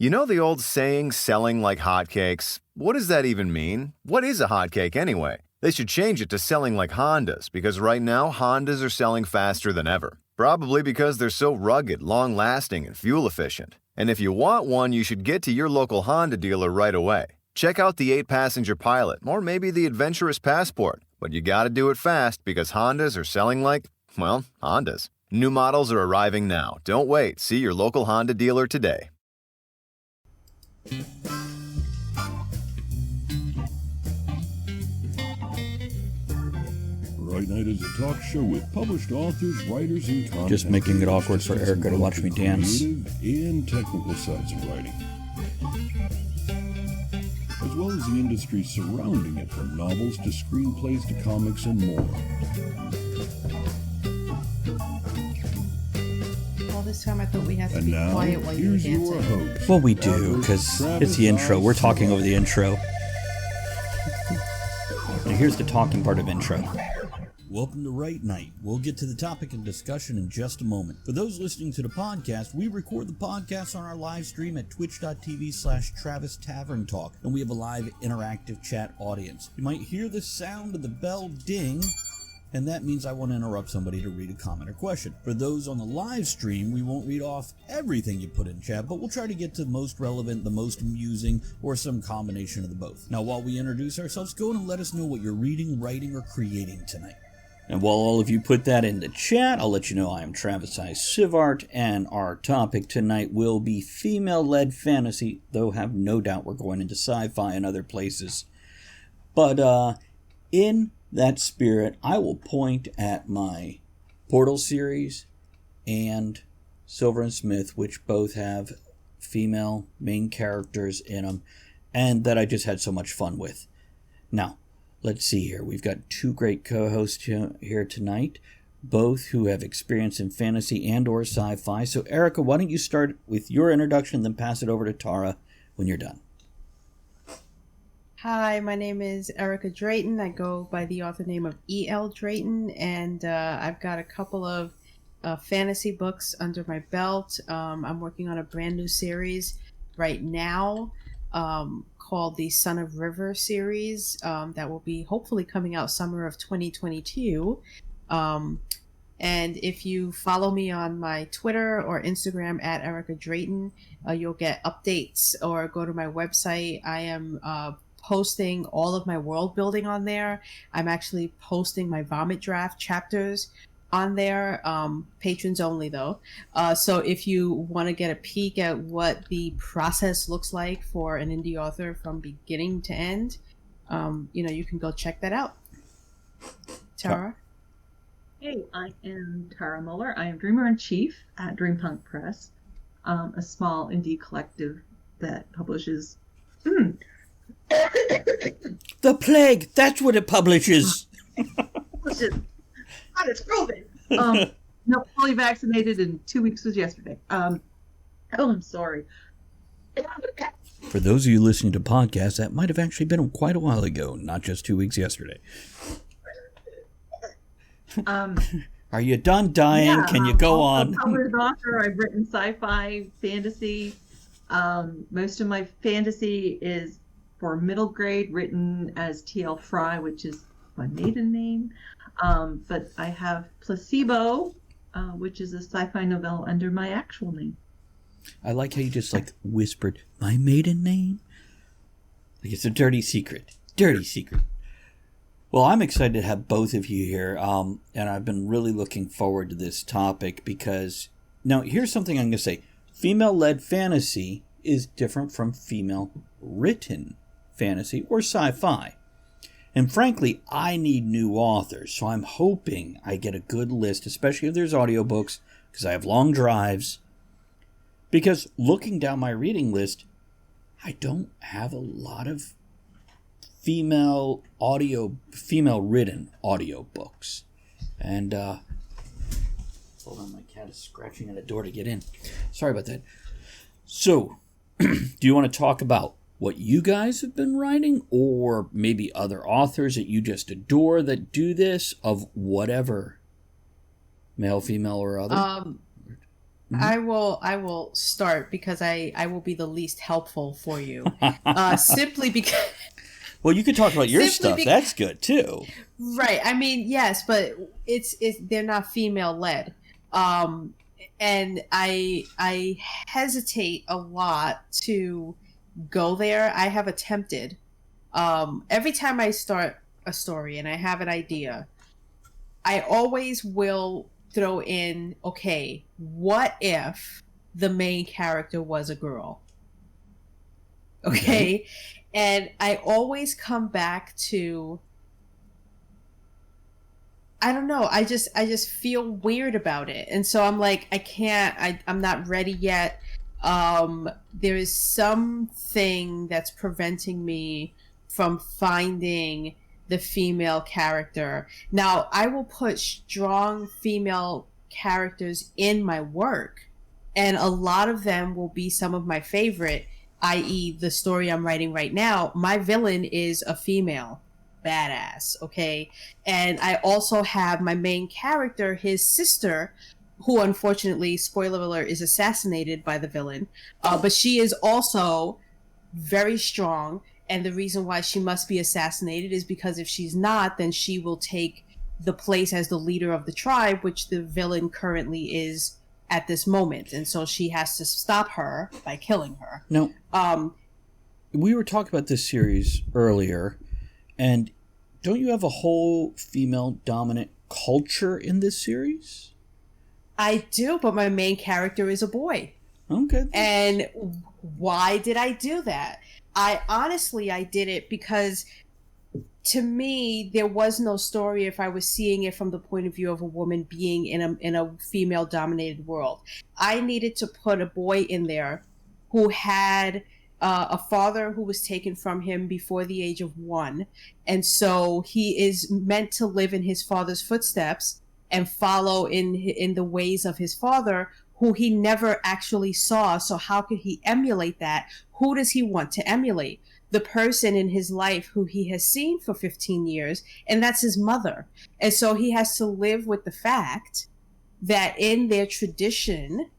You know the old saying, selling like hotcakes? What does that even mean? What is a hotcake anyway? They should change it to selling like Hondas, because right now Hondas are selling faster than ever. Probably because they're so rugged, long-lasting, and fuel-efficient. And if you want one, you should get to your local Honda dealer right away. Check out the 8-passenger Pilot, or maybe the adventurous Passport. But you gotta do it fast, because Hondas are selling like, well, Hondas. New models are arriving now. Don't wait. See your local Honda dealer today. Right Night is a talk show with published authors, writers, and content. Just making it awkward for Erica to watch me dance. Creative and technical sides of writing, as well as the industry surrounding it, from novels to screenplays to comics and more. All this time I thought we had to And be now, quiet while you were here's your dancing. host. Well, we do, because it's the intro. We're talking over the intro. And here's the talking part of intro. Welcome to Right Night. We'll get to the topic and discussion in just a moment. For those listening to the podcast, we record the podcast on our live stream at twitch.tv/Travis Tavern Talk, and we have a live interactive chat audience. You might hear the sound of the bell ding, and that means I want to interrupt somebody to read a comment or question. For those on the live stream, we won't read off everything you put in chat, but we'll try to get to the most relevant, the most amusing, or some combination of the both. Now, while we introduce ourselves, go and let us know what you're reading, writing, or creating tonight. And while all of you put that in the chat, I'll let you know I am Travis I. Sivart, and our topic tonight will be female-led fantasy, though have no doubt we're going into sci-fi and other places. But in that spirit, I will point at my Portal series and Silver and Smith, which both have female main characters in them, and that I just had so much fun with. Now, let's see here. We've got two great co-hosts here tonight, both who have experience in fantasy and or sci-fi. So, Erica, why don't you start with your introduction, then pass it over to Tara when you're done. Hi, my name is Erica Drayton. I go by the author name of E.L. Drayton, and I've got a couple of fantasy books under my belt. I'm working on a brand new series right now called the Son of River series that will be hopefully coming out summer of 2022. And if you follow me on my Twitter or Instagram at Erica Drayton, you'll get updates, or go to my website. I am posting all of my world building on there. I'm actually posting my Vomit Draft chapters on there, patrons only though. So if you want to get a peek at what the process looks like for an indie author from beginning to end, you can go check that out. Tara? Hey, I am Tara Moeller. I am Dreamer-in-Chief at Dreampunk Press, a small indie collective that publishes... The Plague! That's what it publishes! God, it's COVID. No, fully vaccinated, and 2 weeks was yesterday. I'm sorry. For those of you listening to podcasts, that might have actually been quite a while ago, not just 2 weeks yesterday. Are you done dying? Yeah, Can you go on? I'm a published author. I've written sci-fi, fantasy. Most of my fantasy is for middle grade, written as T.L. Fry, which is my maiden name. But I have Placebo, which is a sci-fi novella under my actual name. I like how you just whispered, my maiden name? Like it's a dirty secret. Dirty secret. Well, I'm excited to have both of you here, and I've been really looking forward to this topic because, now here's something I'm going to say. Female-led fantasy is different from female-written fantasy or sci-fi. And frankly, I need new authors, so I'm hoping I get a good list, especially if there's audiobooks, because I have long drives. Because looking down my reading list, I don't have a lot of female written audiobooks. And hold on, my cat is scratching at the door to get in. Sorry about that. So, do you want to talk about what you guys have been writing, or maybe other authors that you just adore that do this, of whatever, male, female, or other? I will start because I will be the least helpful for you. Simply because Well, you could talk about your Simply stuff. That's good too. right. I mean, yes, but it's they're not female led. And I hesitate a lot to go there. I have attempted. Every time I start a story and I have an idea, I always will throw in, okay, what if the main character was a girl? Okay. And I always come back to, I don't know, I just feel weird about it. And so I'm like, I'm not ready yet. There is something that's preventing me from finding the female character. Now, I will put strong female characters in my work, and a lot of them will be some of my favorite, i.e. the story I'm writing right now. My villain is a female badass, okay? And I also have my main character, his sister, who unfortunately, spoiler alert, is assassinated by the villain. But she is also very strong, and the reason why she must be assassinated is because if she's not, then she will take the place as the leader of the tribe, which the villain currently is at this moment. And so she has to stop her by killing her. Now, we were talking about this series earlier, and don't you have a whole female dominant culture in this series? I do, but my main character is a boy. Okay. And why did I do that? I did it because to me, there was no story if I was seeing it from the point of view of a woman being in a female dominated world. I needed to put a boy in there who had a father who was taken from him before the age of 1. And so he is meant to live in his father's footsteps and follow in the ways of his father, who he never actually saw. So how could he emulate that? Who does he want to emulate? The person in his life who he has seen for 15 years, and that's his mother. And so he has to live with the fact that in their tradition,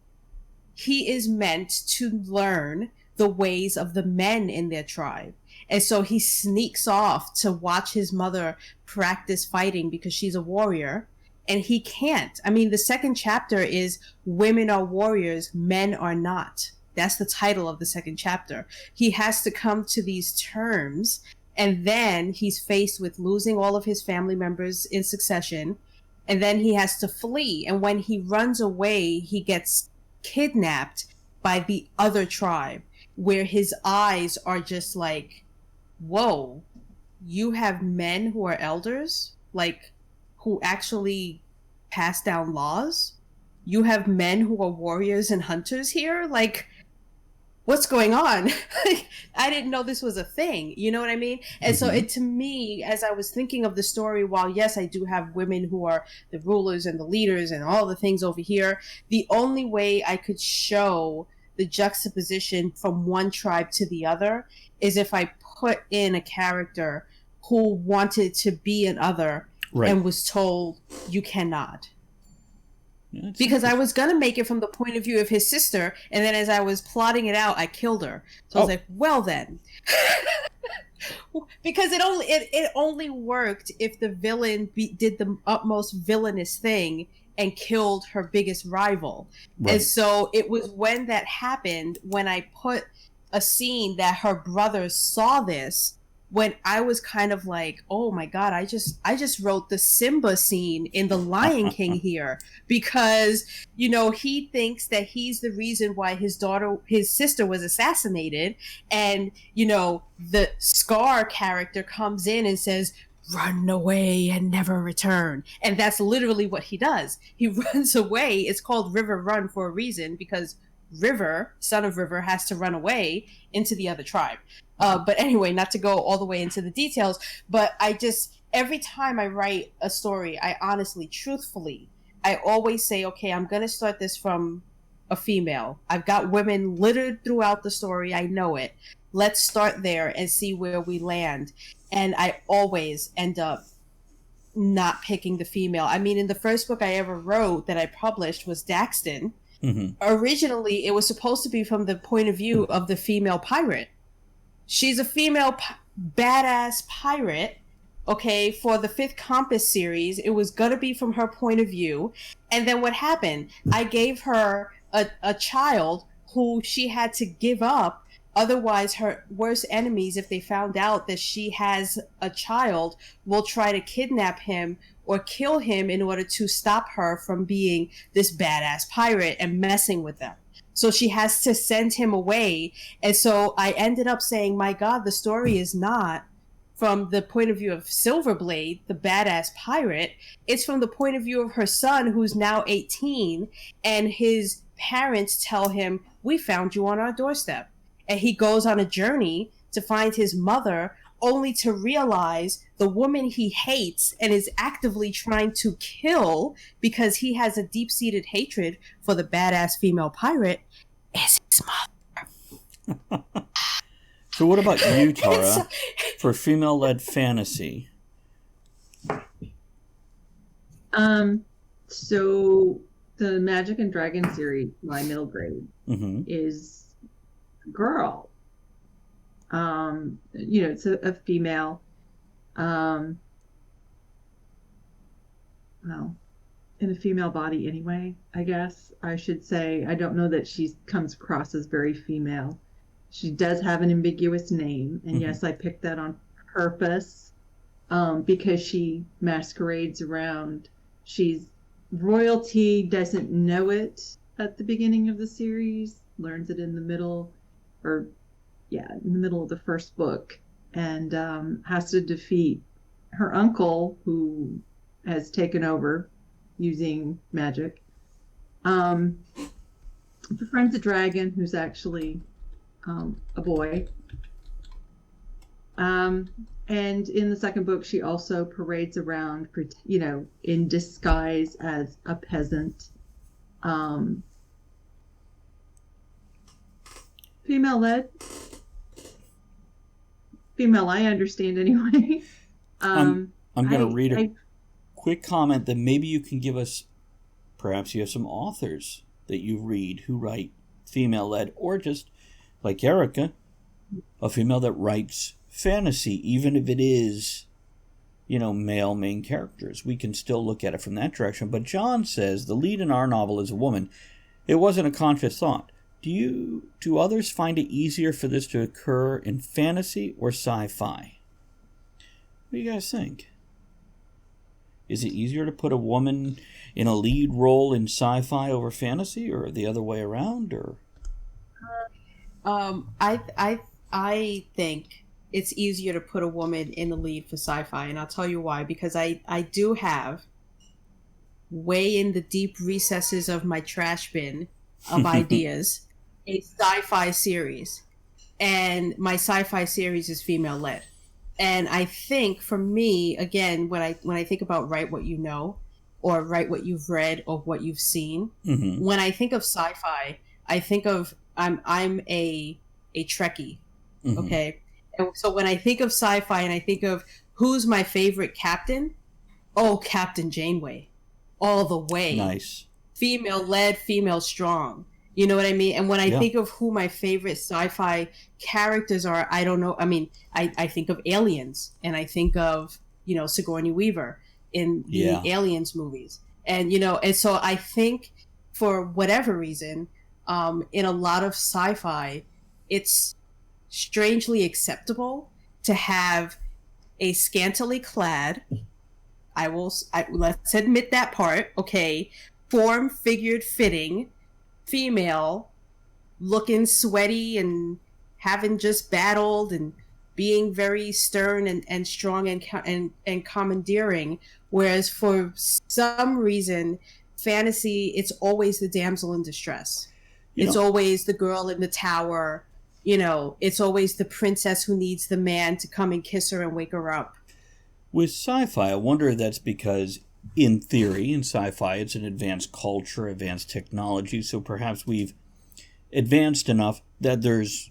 he is meant to learn the ways of the men in their tribe. And so he sneaks off to watch his mother practice fighting because she's a warrior. And he can't. I mean, the second chapter is Women Are Warriors, Men Are Not. That's the title of the second chapter. He has to come to these terms, and then he's faced with losing all of his family members in succession, and then he has to flee. And when he runs away, he gets kidnapped by the other tribe, where his eyes are just like, whoa, you have men who are elders? Like, who actually pass down laws? You have men who are warriors and hunters here? Like, what's going on? I didn't know this was a thing. You know what I mean? And so it, to me, as I was thinking of the story, while yes, I do have women who are the rulers and the leaders and all the things over here, the only way I could show the juxtaposition from one tribe to the other is if I put in a character who wanted to be an other, right, and was told, you cannot. Yeah, because I was going to make it from the point of view of his sister, and then as I was plotting it out, I killed her. So I was like, well then. Because it only worked if the villain did the utmost villainous thing and killed her biggest rival. Right. And so it was when that happened, when I put a scene that her brother saw this, when I was kind of like, oh my God, I just wrote the Simba scene in The Lion King here, because, you know, he thinks that he's the reason why his sister was assassinated. And, you know, the Scar character comes in and says, run away and never return. And that's literally what he does. He runs away. It's called River Run for a reason, because River, son of River, has to run away into the other tribe. But anyway, not to go all the way into the details, but every time I write a story, I honestly, truthfully, I always say, okay, I'm going to start this from a female. I've got women littered throughout the story. I know it. Let's start there and see where we land. And I always end up not picking the female. I mean, in the first book I ever wrote that I published was Daxton. Originally, it was supposed to be from the point of view of the female pirate. She's a female badass pirate. Okay, for the Fifth Compass series, it was gonna be from her point of view. And then what happened? I gave her a child who she had to give up. Otherwise, her worst enemies, if they found out that she has a child, will try to kidnap him or kill him in order to stop her from being this badass pirate and messing with them. So she has to send him away. And so I ended up saying, my God, the story is not from the point of view of Silverblade, the badass pirate. It's from the point of view of her son, who's now 18, and his parents tell him, we found you on our doorstep. And he goes on a journey to find his mother, only to realize the woman he hates and is actively trying to kill because he has a deep-seated hatred for the badass female pirate is his mother. So what about you, Tara, for female-led fantasy? So the Magic and Dragon series, my middle grade, is a girl. It's a female. Well, in a female body anyway, I guess I should say. I don't know that she comes across as very female. She does have an ambiguous name, and yes, I picked that on purpose because she masquerades around. She's royalty, doesn't know it at the beginning of the series, learns it in the middle, in the middle of the first book, and has to defeat her uncle, who has taken over using magic. Befriends a dragon who's actually a boy. And in the second book, she also parades around, in disguise as a peasant. Female-led. Female, I understand anyway. I'm going to read a quick comment that maybe you can give us. Perhaps you have some authors that you read who write female-led, or just like Erica, a female that writes fantasy, even if it is, male main characters. We can still look at it from that direction. But John says the lead in our novel is a woman. It wasn't a conscious thought. Do others find it easier for this to occur in fantasy or sci-fi? What do you guys think? Is it easier to put a woman in a lead role in sci-fi over fantasy, or the other way around, or? I think it's easier to put a woman in the lead for sci-fi, and I'll tell you why. Because I do have, way in the deep recesses of my trash bin of ideas, a sci-fi series, and my sci-fi series is female-led. And I think for me, again, when I think about write what you know, or write what you've read, or what you've seen, when I think of sci-fi, I think of I'm a Trekkie, okay? And so when I think of sci-fi and I think of who's my favorite captain, Captain Janeway, all the way. Nice. Female-led, female strong. You know what I mean? And when I think of who my favorite sci-fi characters are, I don't know. I mean, I think of Aliens, and I think of, Sigourney Weaver in the Aliens movies. And, and so I think for whatever reason, in a lot of sci-fi, it's strangely acceptable to have a scantily clad, let's admit that part, okay, form-figured fitting female, looking sweaty and having just battled and being very stern and strong and commandeering, whereas for some reason fantasy, it's always the damsel in distress. It's always the girl in the tower, it's always the princess who needs the man to come and kiss her and wake her up. With sci-fi, I wonder if that's because, in theory, in sci-fi, it's an advanced culture, advanced technology, so perhaps we've advanced enough that there's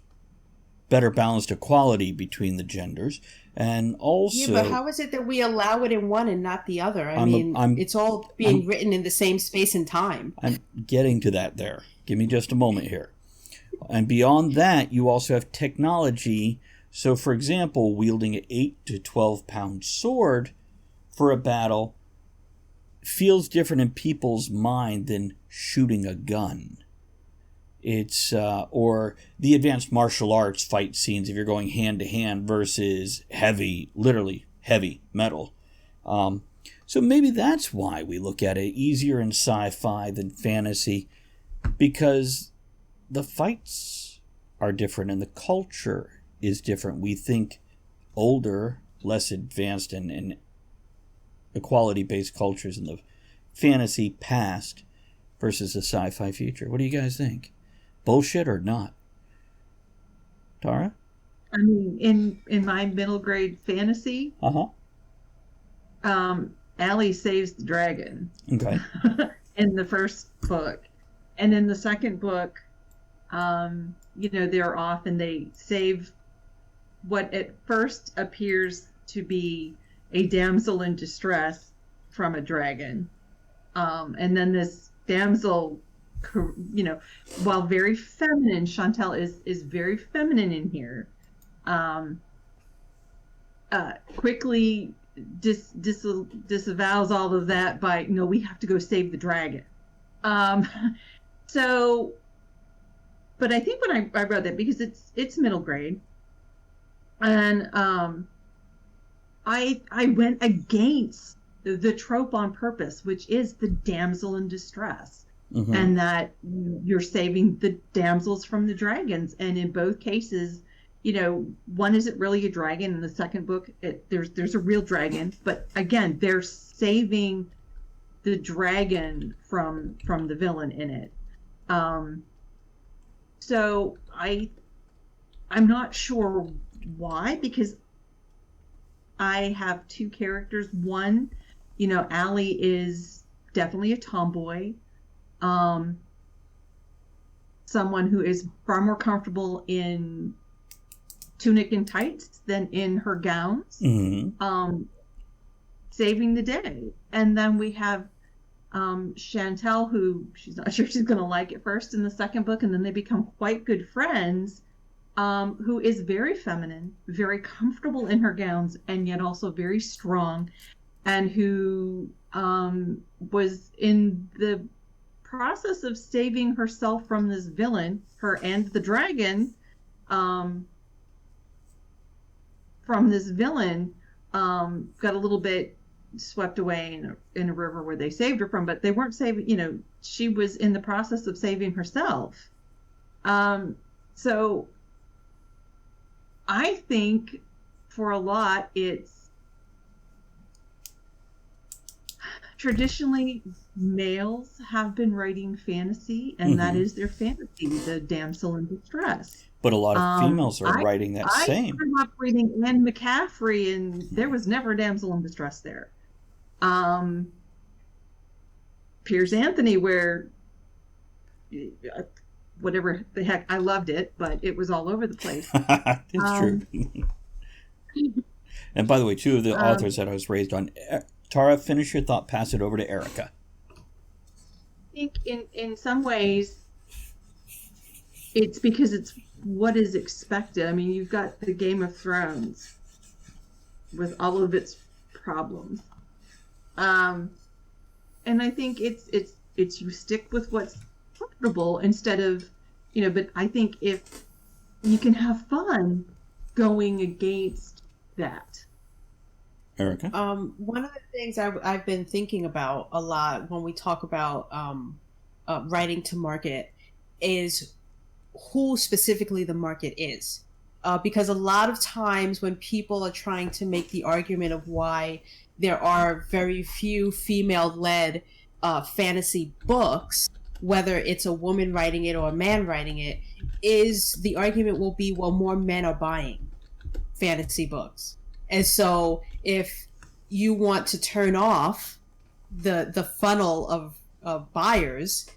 better balanced equality between the genders. And also, yeah, but how is it that we allow it in one and not the other? It's all being written in the same space and time. I'm getting to that there. Give me just a moment here. And beyond that, you also have technology. So, for example, wielding an 8 to 12 pound sword for a battle feels different in people's mind than shooting a gun. It's or the advanced martial arts fight scenes if you're going hand to hand versus literally heavy metal. So maybe that's why we look at it easier in sci-fi than fantasy, because the fights are different and the culture is different. We think older, less advanced and equality-based cultures in the fantasy past versus the sci-fi future. What do you guys think? Bullshit or not? Tara? I mean, in my middle grade fantasy, Allie saves the dragon. Okay. In the first book. And in the second book, they're off and they save what at first appears to be a damsel in distress from a dragon. And then this damsel, while very feminine, Chantal is very feminine in here, quickly disavows all of that by, no, we have to go save the dragon. So, but I think when I read that, because it's middle grade, and I went against the trope on purpose, which is the damsel in distress. Mm-hmm. And that you're saving the damsels from the dragons. And in both cases, one isn't really a dragon. In the second book, there's a real dragon. But again, they're saving the dragon from the villain in it. So I'm not sure why, because I have two characters. One, Allie is definitely a tomboy. Someone who is far more comfortable in tunic and tights than in her gowns, saving the day. And then we have Chantal, who she's not sure she's going to like at first in the second book, and then they become quite good friends, who is very feminine, very comfortable in her gowns, and yet also very strong, and who was in the process of saving herself from this villain, her and the dragon, from this villain, got a little bit swept away in a river where they saved her from, but they weren't saving, she was in the process of saving herself. So I think for a lot, it's traditionally males have been writing fantasy, and that is their fantasy, the damsel in distress. But a lot of females are writing that same. I grew up reading Anne McCaffrey, and there was never a damsel in distress there. Piers Anthony, where whatever the heck, I loved it, but it was all over the place. It's true. And by the way, two of the authors that I was raised on. Tara, finish your thought, pass it over to Erica. I think in some ways it's because it's what is expected. I mean, you've got the Game of Thrones with all of its problems. And I think it's you stick with what's comfortable instead of, but I think if you can have fun going against that. Erica? One of the things I've been thinking about a lot when we talk about writing to market is who specifically the market is. Because a lot of times when people are trying to make the argument of why there are very few female-led fantasy books, whether it's a woman writing it or a man writing it, is the argument will be, well, more men are buying fantasy books. And so if you want to turn off the funnel of buyers,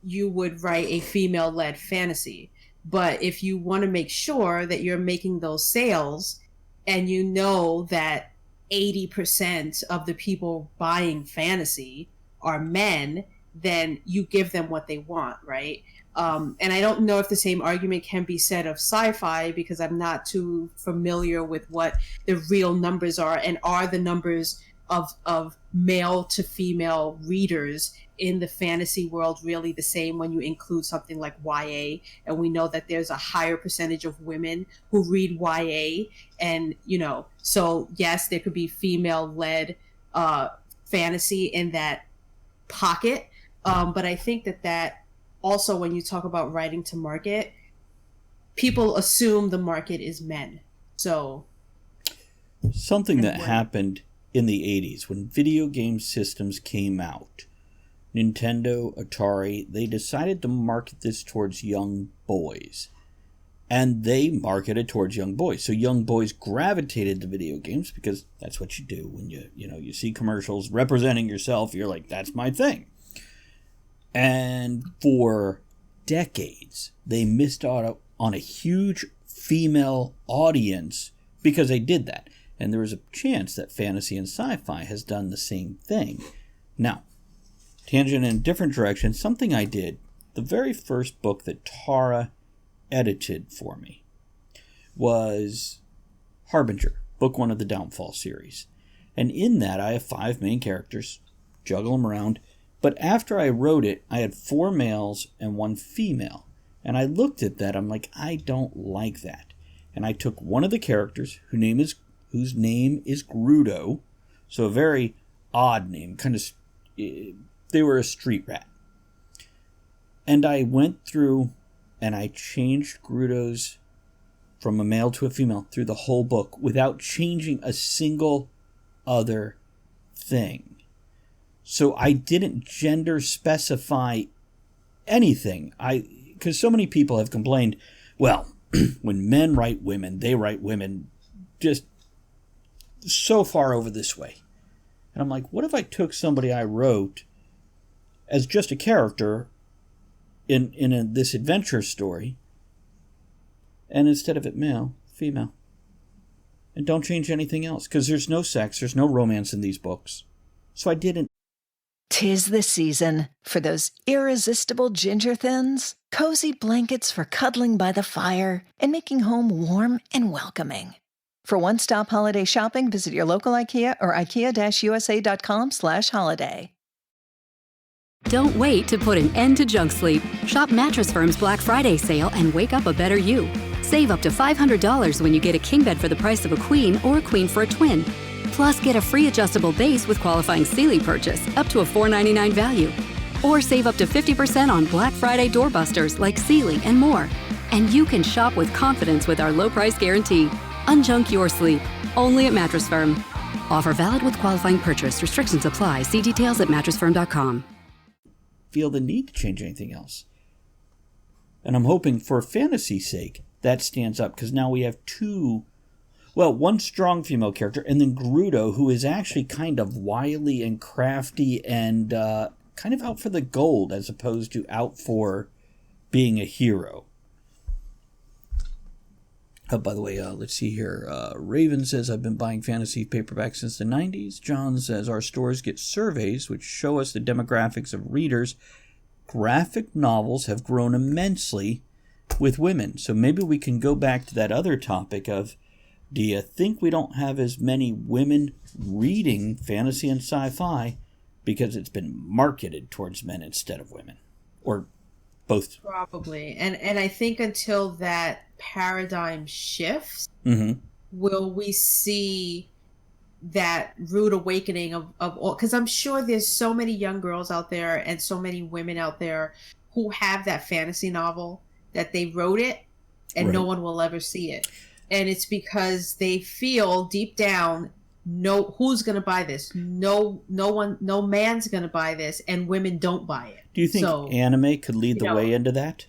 you would write a female-led fantasy. But if you want to make sure that you're making those sales, and you know that 80% of the people buying fantasy are men, then you give them what they want, right? And I don't know if the same argument can be said of sci-fi, because I'm not too familiar with what the real numbers are, and are the numbers of male to female readers in the fantasy world really the same when you include something like YA? And we know that there's a higher percentage of women who read YA, and so yes, there could be female-led fantasy in that pocket, but I think that also, when you talk about writing to market, people assume the market is men. So something that happened in the 80s when video game systems came out, Nintendo, Atari, they decided to market this towards young boys. And they marketed towards young boys. So young boys gravitated to video games because that's what you do when you see commercials representing yourself. You're like, that's my thing. And for decades, they missed out on a huge female audience because they did that. And there was a chance that fantasy and sci-fi has done the same thing. Now, tangent in a different direction, something I did, the very first book that Tara edited for me was Harbinger, book 1 of the Downfall series. And in that, I have 5 main characters, juggle them around. But after I wrote it, I had 4 males and 1 female. And I looked at that, I'm like, I don't like that. And I took one of the characters whose name is Grudo, so a very odd name, they were a street rat. And I went through and I changed Grudo's from a male to a female through the whole book without changing a single other thing. So I didn't gender specify anything. Because so many people have complained, well, when men write women, they write women just so far over this way. And I'm like, what if I took somebody I wrote as just a character in this adventure story, and instead of it male, female. And don't change anything else, because there's no sex, there's no romance in these books. So I didn't. 'Tis the season for those irresistible ginger thins, cozy blankets for cuddling by the fire, and making home warm and welcoming. For one-stop holiday shopping, visit your local IKEA or ikea-usa.com/holiday. Don't wait to put an end to junk sleep. Shop Mattress Firm's Black Friday sale and wake up a better you. Save up to $500 when you get a king bed for the price of a queen or a queen for a twin. Plus, get a free adjustable base with qualifying Sealy purchase up to a $499 value. Or save up to 50% on Black Friday doorbusters like Sealy and more. And you can shop with confidence with our low price guarantee. Unjunk your sleep. Only at Mattress Firm. Offer valid with qualifying purchase. Restrictions apply. See details at mattressfirm.com. Feel the need to change anything else. And I'm hoping for fantasy's sake that stands up, because now we have one strong female character, and then Grudo, who is actually kind of wily and crafty and kind of out for the gold as opposed to out for being a hero. By the way, let's see here. Raven says, I've been buying fantasy paperbacks since the 90s. John says, our stores get surveys which show us the demographics of readers. Graphic novels have grown immensely with women. So maybe we can go back to that other topic of, do you think we don't have as many women reading fantasy and sci-fi because it's been marketed towards men instead of women? Or both? Probably. And I think until that paradigm shifts, will we see that rude awakening of all? Because I'm sure there's so many young girls out there and so many women out there who have that fantasy novel that they wrote it and no one will ever see it. And it's because they feel deep down, no, who's going to buy this? No man's going to buy this, and women don't buy it. Do you think anime could lead the way into that?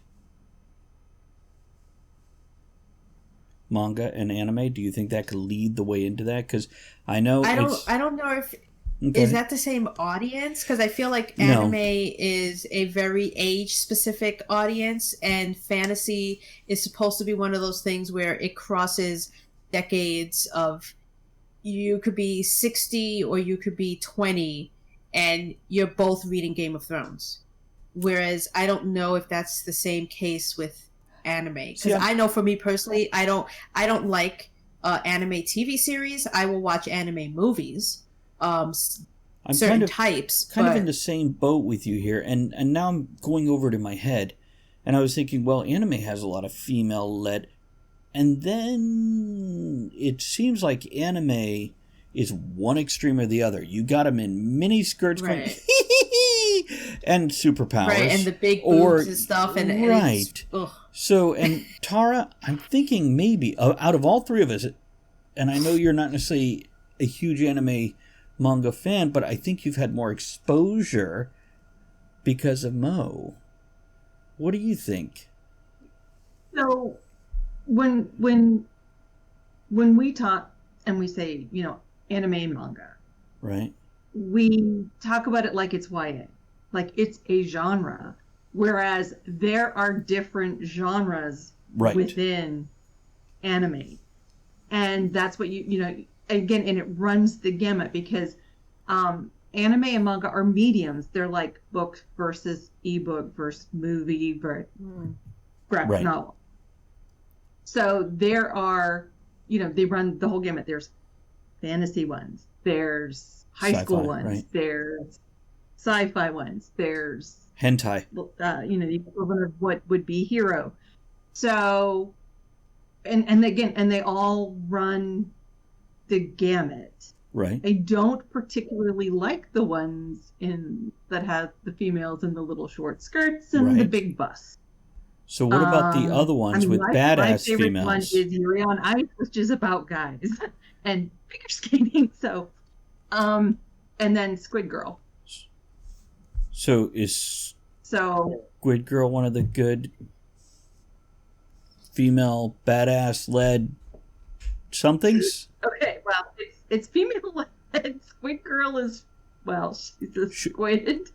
Manga and anime, do you think that could lead the way into that? Because I know I don't know if Okay. Is that the same audience? Because I feel like anime is a very age-specific audience, and fantasy is supposed to be one of those things where it crosses decades of, you could be 60 or you could be 20, and you're both reading Game of Thrones. Whereas I don't know if that's the same case with anime. Because I know for me personally, I don't like anime TV series. I will watch anime movies. I'm certain types. Kind of in the same boat with you here, and now I'm going over to my head, and I was thinking, well, anime has a lot of female-led, and then it seems like anime is one extreme or the other. You got them in mini skirts, going, and superpowers, right, and the big boobs and stuff, and right. So, and Tara, I'm thinking maybe out of all three of us, and I know you're not necessarily a huge anime manga fan, but I think you've had more exposure because of Mo. What do you think? So when we talk and we say, anime and manga, right, we talk about it like it's YA, like it's a genre, whereas there are different genres within anime, and that's what again, and it runs the gamut, because anime and manga are mediums. They're like book versus ebook versus movie versus graphic novel. So there are, they run the whole gamut. There's fantasy ones, there's high school ones, there's sci-fi ones, there's hentai, the equivalent of what would be hero. So, and again, and they all run the gamut. Right. I don't particularly like the ones that have the females in the little short skirts and the big bust. So what about the other ones with badass females? My favorite one is Yuri on Ice, which is about guys and figure skating. So, and then Squid Girl. So is Squid Girl one of the good female badass led somethings? Okay, well, it's female led. Squid Girl is, well, she's a squid.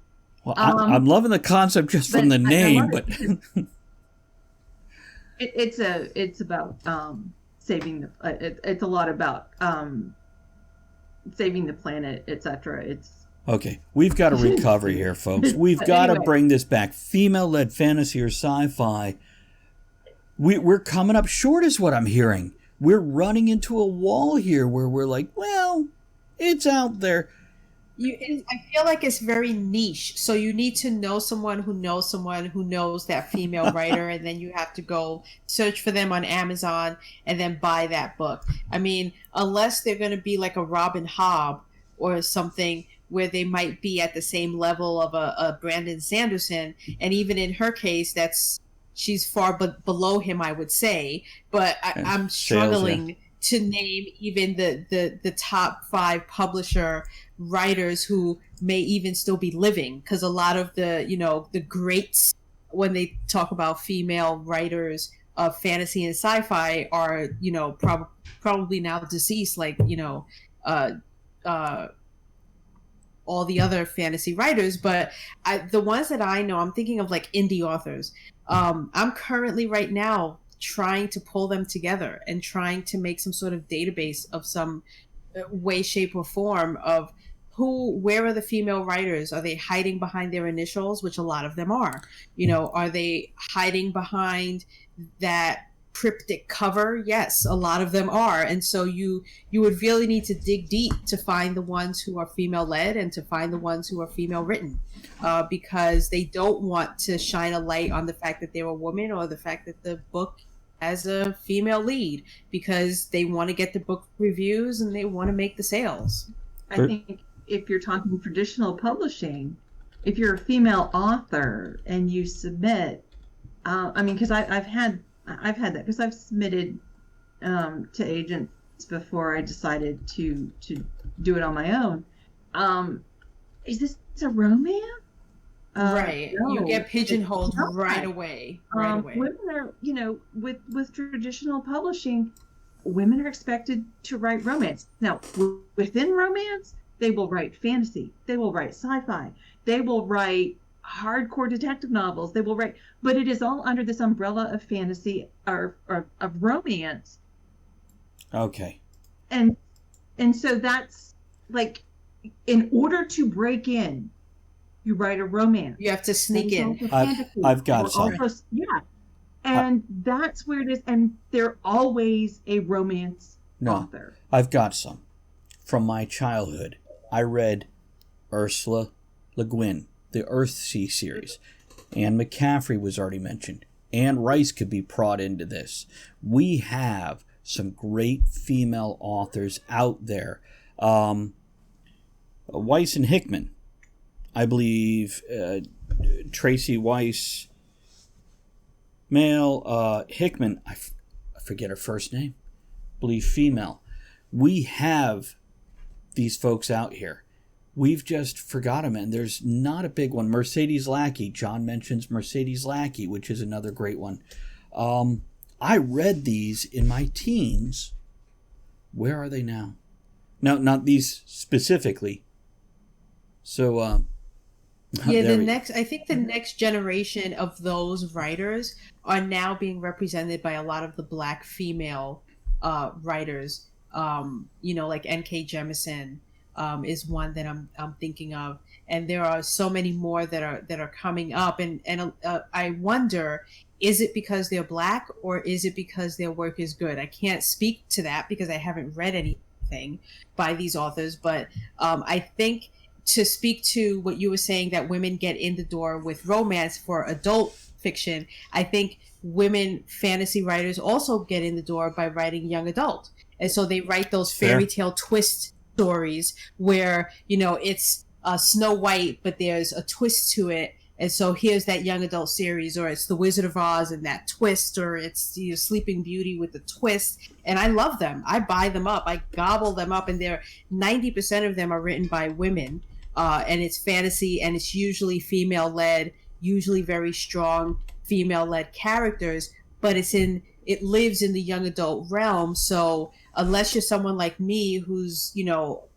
Well, I'm loving the concept just from the name, but it's about saving the. It's a lot about saving the planet, etc. It's okay. We've got to recover here, folks. We've got to bring this back. Female-led fantasy or sci-fi. We're coming up short, is what I'm hearing. We're running into a wall here where we're like, well, it's out there. I feel like it's very niche. So you need to know someone who knows that female writer, and then you have to go search for them on Amazon and then buy that book. I mean, unless they're going to be like a Robin Hobb or something where they might be at the same level of a Brandon Sanderson. And even in her case, she's far below him, I would say. But I'm struggling to name even the top 5 publisher writers who may even still be living, because a lot of the greats, when they talk about female writers of fantasy and sci-fi, are probably now deceased, like all the other fantasy writers. But the ones that I know, I'm thinking of like indie authors. I'm currently right now trying to pull them together and trying to make some sort of database of some way, shape, or form of where are the female writers? Are they hiding behind their initials, which a lot of them are? Are they hiding behind that cryptic cover? Yes, a lot of them are. And so you would really need to dig deep to find the ones who are female led and to find the ones who are female written, because they don't want to shine a light on the fact that they're a woman or the fact that the book has a female lead, because they want to get the book reviews and they want to make the sales. I think if you're talking traditional publishing, if you're a female author and you submit, because I've had that, because I've submitted to agents before I decided to do it on my own. Is this a romance? Right. No, you get pigeonholed right away. Women are, with traditional publishing, women are expected to write romance. Now, within romance, They will write fantasy. They will write sci-fi. They will write hardcore detective novels. They will write, but it is all under this umbrella of fantasy or of romance. Okay. And so that's like, in order to break in, you write a romance. You have to sneak in. I've got some. Yeah. And that's where it is. And they're always a romance author. I've got some. From my childhood, I read Ursula Le Guin, the Earthsea series. Anne McCaffrey was already mentioned. Anne Rice could be brought into this. We have some great female authors out there. Weiss and Hickman. I believe Tracy Weiss, male, Hickman, I forget her first name, I believe female. We have these folks out here. We've just forgot them, and there's not a big one. Mercedes Lackey. John mentions Mercedes Lackey, which is another great one. I read these in my teens. Where are they now? No, not these specifically. So, I think the next generation of those writers are now being represented by a lot of the Black female writers. Like N.K. Jemisin is one that I'm thinking of, and there are so many more that are coming up. And I wonder, is it because they're Black or is it because their work is good? I can't speak to that because I haven't read anything by these authors, but I think, to speak to what you were saying, that women get in the door with romance for adult fiction, I think women fantasy writers also get in the door by writing young adult. And so they write those fairy tale twist stories where, it's Snow White, but there's a twist to it. And so here's that young adult series, or it's The Wizard of Oz and that twist, or it's Sleeping Beauty with the twist. And I love them. I buy them up. I gobble them up. And 90% of them are written by women. And it's fantasy, and it's usually female-led, usually very strong female-led characters, but it lives in the young adult realm. So unless you're someone like me who's,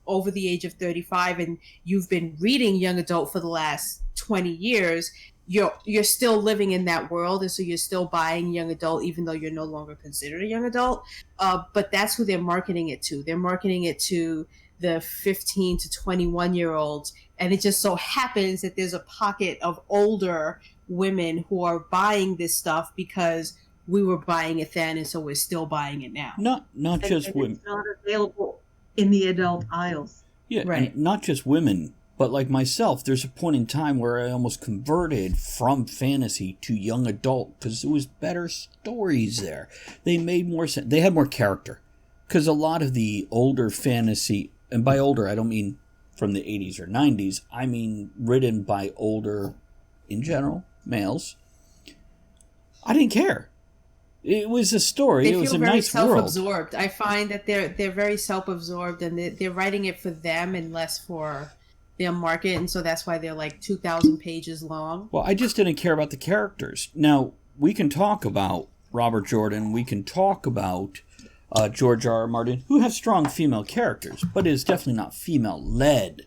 over the age of 35 and you've been reading young adult for the last 20 years, you're still living in that world, and so you're still buying young adult even though you're no longer considered a young adult. But that's who they're marketing it to. They're marketing it to the 15 to 21-year-olds, and it just so happens that there's a pocket of older women who are buying this stuff because we were buying it then, and so we're still buying it now. Not just women. It's not available in the adult aisles. Yeah, right. And not just women, but like myself, there's a point in time where I almost converted from fantasy to young adult because there was better stories there. They made more sense. They had more character. Because a lot of the older fantasy, and by older I don't mean from the 80s or 90s, I mean written by older, in general, males, I didn't care. It was a story. It was a nice world. They feel very self-absorbed. I find that they're very self-absorbed, and they're writing it for them and less for their market, and so that's why they're like 2,000 pages long. Well, I just didn't care about the characters. Now, we can talk about Robert Jordan, we can talk about George R. R. Martin, who have strong female characters, but it is definitely not female-led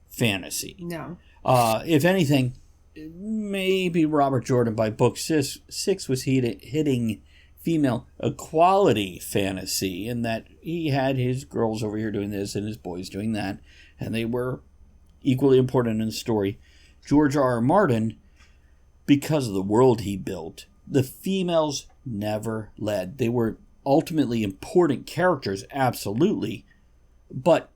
fantasy. No. If anything, maybe Robert Jordan by book 6 was hitting female equality fantasy, in that he had his girls over here doing this and his boys doing that, and they were equally important in the story. George R. R. Martin, because of the world he built, the females never led. They were ultimately important characters, absolutely, but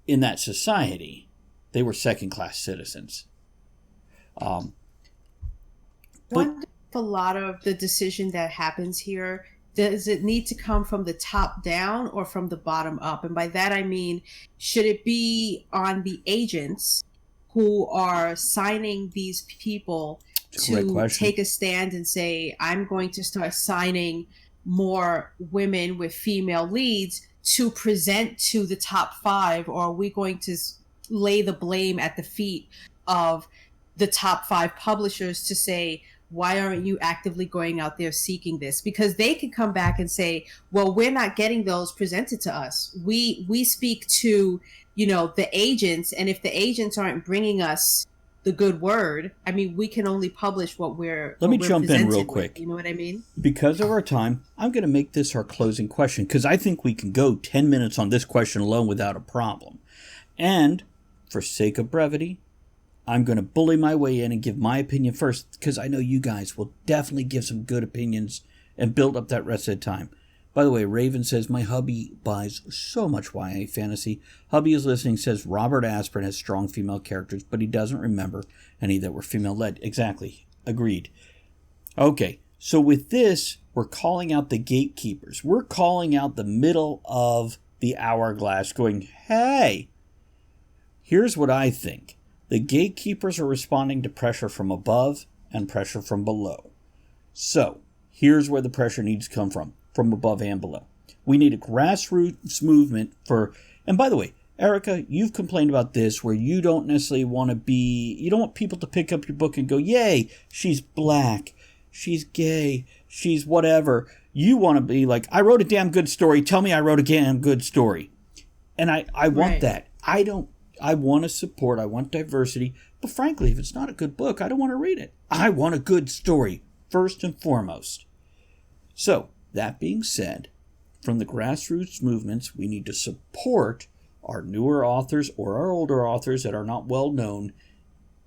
in that society, they were second-class citizens. One, a lot of the decision that happens here, does it need to come from the top down or from the bottom up? And by that I mean, should it be on the agents who are signing these people to take a stand and say, I'm going to start signing more women with female leads to present to the top 5, or are we going to lay the blame at the feet of the top 5 publishers to say, why aren't you actively going out there seeking this? Because they can come back and say, well, we're not getting those presented to us. We speak to, the agents, and if the agents aren't bringing us the good word, I mean, we can only publish what we're Let me what we're jump in real presented quick. with, you know what I mean? Because of our time, I'm going to make this our closing question, because I think we can go 10 minutes on this question alone without a problem. And for sake of brevity, I'm going to bully my way in and give my opinion first, because I know you guys will definitely give some good opinions and build up that rest of the time. By the way, Raven says, my hubby buys so much YA fantasy. Hubby is listening, says Robert Asprin has strong female characters, but he doesn't remember any that were female-led. Exactly. Agreed. Okay, so with this, we're calling out the gatekeepers. We're calling out the middle of the hourglass, going, hey, here's what I think. The gatekeepers are responding to pressure from above and pressure from below. So, here's where the pressure needs to come from above and below. We need a grassroots movement for, and by the way, Erica, you've complained about this where you don't necessarily want to be, you don't want people to pick up your book and go, yay, she's black, she's gay, she's whatever. You want to be like, I wrote a damn good story, tell me I wrote a damn good story. And I want Right. that. I want to support, I want diversity, but frankly, if it's not a good book, I don't want to read it. I want a good story, first and foremost. So, that being said, from the grassroots movements, we need to support our newer authors or our older authors that are not well known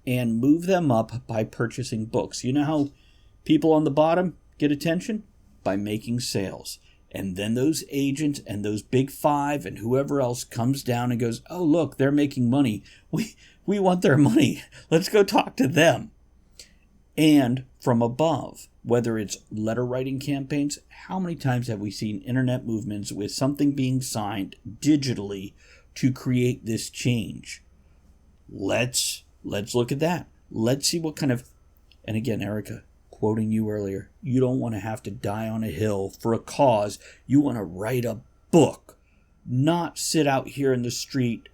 and move them up by purchasing books. You know how people on the bottom get attention? By making sales. And then those agents and those big five and whoever else comes down and goes, oh, look, they're making money. We want their money. Let's go talk to them. And from above, whether it's letter writing campaigns, how many times have we seen internet movements with something being signed digitally to create this change? Let's look at that. Let's see what kind of, and again, Erica, quoting you earlier, you don't want to have to die on a hill for a cause. You want to write a book, not sit out here in the street.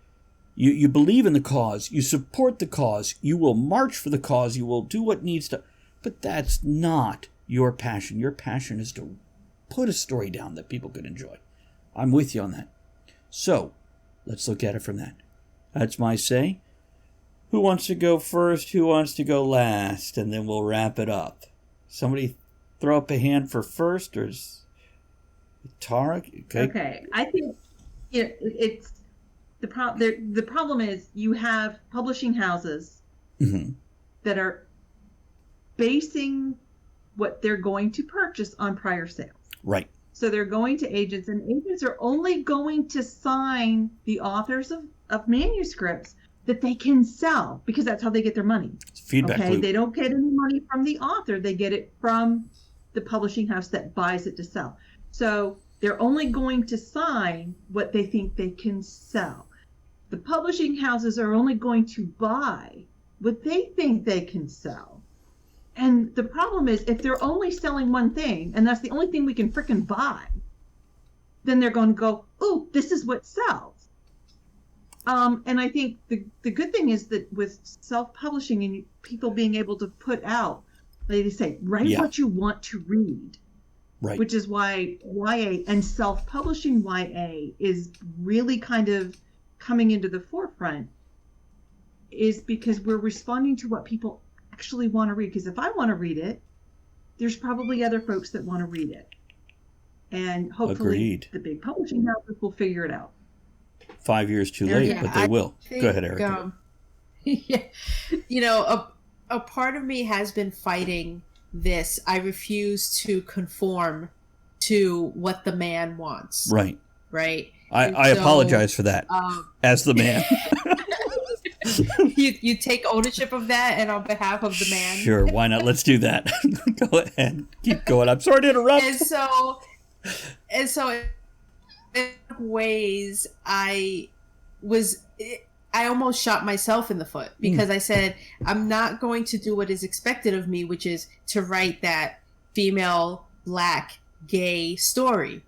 You believe in the cause. You support the cause. You will march for the cause. You will do what needs to. But that's not your passion. Your passion is to put a story down that people could enjoy. I'm with you on that. So, let's look at it from that. That's my say. Who wants to go first? Who wants to go last? And then we'll wrap it up. Somebody throw up a hand for first, or is Tara? Okay. I think it's the problem is you have publishing houses that are basing what they're going to purchase on prior sales. Right. So they're going to agents, and agents are only going to sign the authors of manuscripts that they can sell, because that's how they get their money. It's feedback loop. They don't get any money from the author. They get it from the publishing house that buys it to sell. So they're only going to sign what they think they can sell. The publishing houses are only going to buy what they think they can sell. And the problem is, if they're only selling one thing, and that's the only thing we can frickin' buy, then they're going to go, oh, this is what sells. And I think the good thing is that with self-publishing and people being able to put out, like they say, write what you want to read. Right. Which is why YA and self-publishing YA is really kind of coming into the forefront, is because we're responding to what people actually want to read. Because if I want to read it, there's probably other folks that want to read it. And hopefully the big publishing houses will figure it out. 5 years too late, but they will. Go ahead, Erica. A part of me has been fighting this. I refuse to conform to what the man wants. Right. Right. I apologize for that as the man. you take ownership of that, and on behalf of the man. Sure, why not? Let's do that. Go ahead. Keep going. I'm sorry to interrupt. And so in ways I almost shot myself in the foot, because I said, I'm not going to do what is expected of me, which is to write that female, black, gay story.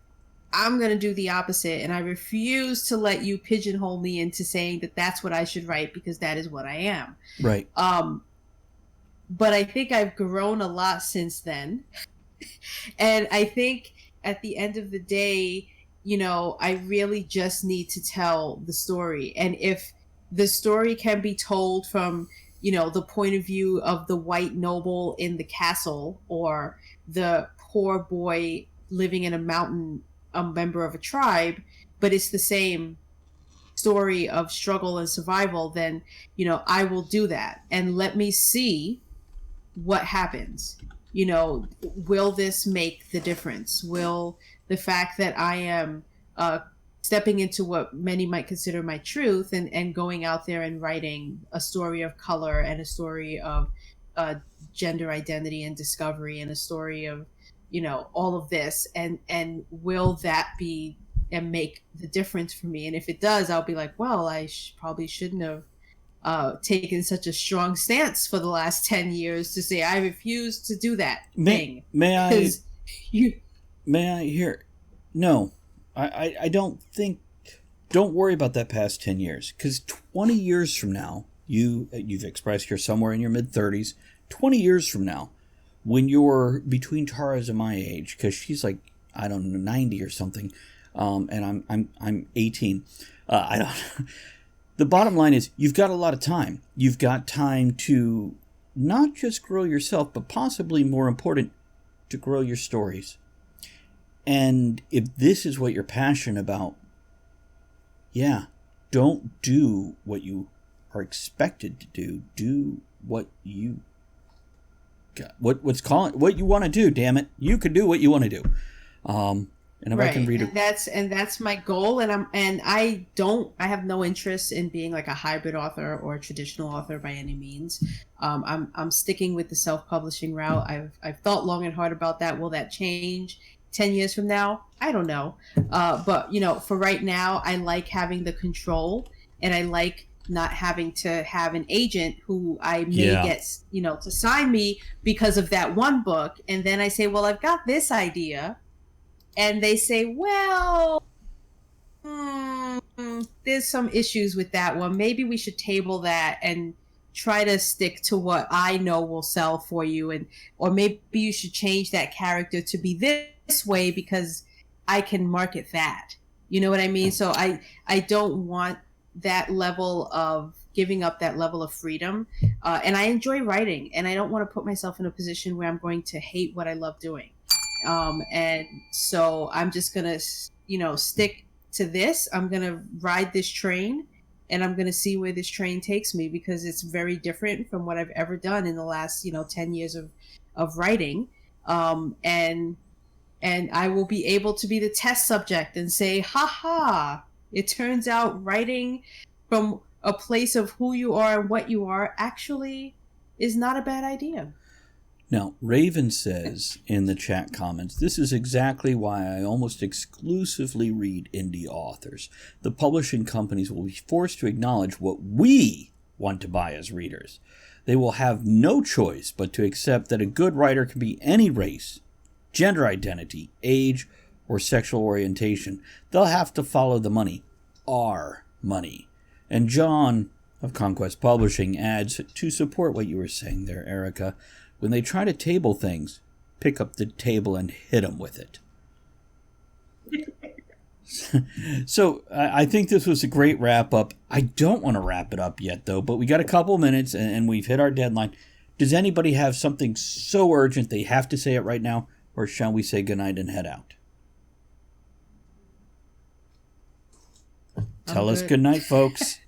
I'm going to do the opposite, and I refuse to let you pigeonhole me into saying that that's what I should write, because that is what I am. Right. but I think I've grown a lot since then. And I think at the end of the day, I really just need to tell the story. And if the story can be told from, the point of view of the white noble in the castle, or the poor boy living in a mountain, a member of a tribe, but it's the same story of struggle and survival, then, I will do that. And let me see what happens. Will this make the difference? Will the fact that I am stepping into what many might consider my truth, and going out there and writing a story of color, and a story of gender identity and discovery, and a story of, all of this, and will that be and make the difference for me? And if it does, I'll be like, well, I probably shouldn't have taken such a strong stance for the last 10 years to say I refuse to do that thing. May I hear? No, I don't think. Don't worry about that past 10 years, because 20 years from now, you've expressed you're somewhere in your mid-30s. 20 years from now, when you're between Tara's and my age, because she's like, I don't know, 90 or something, and I'm 18. I don't. The bottom line is, you've got a lot of time. You've got time to not just grow yourself, but possibly more important, to grow your stories. And if this is what you're passionate about, yeah, don't do what you are expected to do. Do what you got. What you want to do. Damn it, you can do what you want to do. And if I can read it, that's my goal. And I have no interest in being like a hybrid author or a traditional author by any means. I'm sticking with the self-publishing route. I've thought long and hard about that. Will that change 10 years from now? I don't know. But for right now, I like having the control, and I like not having to have an agent who I may get, to sign me because of that one book. And then I say, well, I've got this idea. And they say, well, there's some issues with that one. Maybe we should table that and try to stick to what I know will sell for you. Or maybe you should change that character to be this way because I can market that. You know what I mean? So I don't want that level of giving up that level of freedom. And I enjoy writing, and I don't want to put myself in a position where I'm going to hate what I love doing. And so I'm just going to, stick to this. I'm going to ride this train, and I'm going to see where this train takes me, because it's very different from what I've ever done in the last, 10 years of writing. And I will be able to be the test subject and say, it turns out writing from a place of who you are and what you are actually is not a bad idea. Now, Raven says in the chat comments, this is exactly why I almost exclusively read indie authors. The publishing companies will be forced to acknowledge what we want to buy as readers. They will have no choice but to accept that a good writer can be any race, gender identity, age, or sexual orientation. They'll have to follow the money. Our money. And John of Conquest Publishing adds, to support what you were saying there, Erica, when they try to table things, pick up the table and hit them with it. So I think this was a great wrap-up. I don't want to wrap it up yet, though, but we got a couple minutes, and we've hit our deadline. Does anybody have something so urgent they have to say it right now, or shall we say goodnight and head out? Tell us goodnight, folks.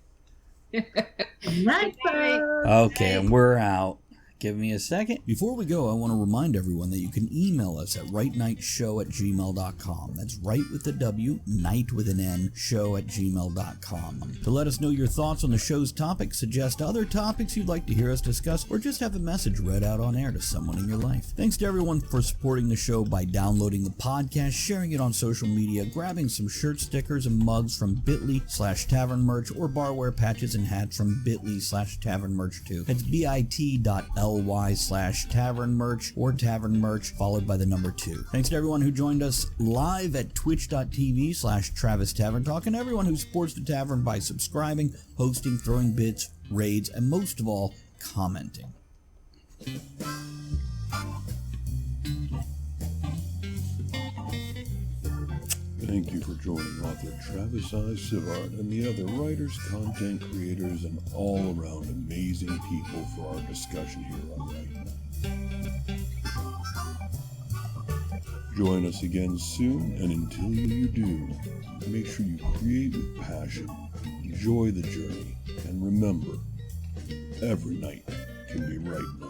Good night, folks. Okay, and we're out. Give me a second. Before we go, I want to remind everyone that you can email us at writenightshow@gmail.com. That's right with the W, night with an N, show@gmail.com. To let us know your thoughts on the show's topic, suggest other topics you'd like to hear us discuss, or just have a message read out on air to someone in your life. Thanks to everyone for supporting the show by downloading the podcast, sharing it on social media, grabbing some shirt stickers and mugs from bit.ly/tavern merch, or barware patches and hats from bit.ly/tavern merch too. That's bit.ly/tavern merch or tavern merch followed by the number 2. Thanks to everyone who joined us live at twitch.tv/Travis Tavern Talk, and everyone who supports the tavern by subscribing, hosting, throwing bits, raids, and most of all, commenting. Thank you for joining author Travis I. Sivart and the other writers, content creators, and all-around amazing people for our discussion here on Right Now. Join us again soon, and until you do, make sure you create with passion, enjoy the journey, and remember, every night can be right now.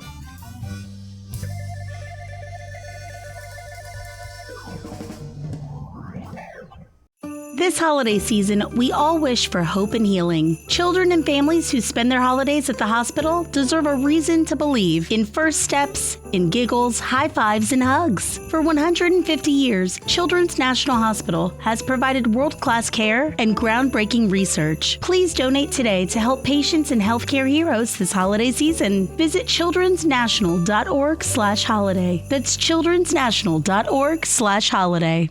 This holiday season, we all wish for hope and healing. Children and families who spend their holidays at the hospital deserve a reason to believe in first steps, in giggles, high fives, and hugs. For 150 years, Children's National Hospital has provided world-class care and groundbreaking research. Please donate today to help patients and healthcare heroes this holiday season. Visit childrensnational.org/holiday. That's childrensnational.org/holiday.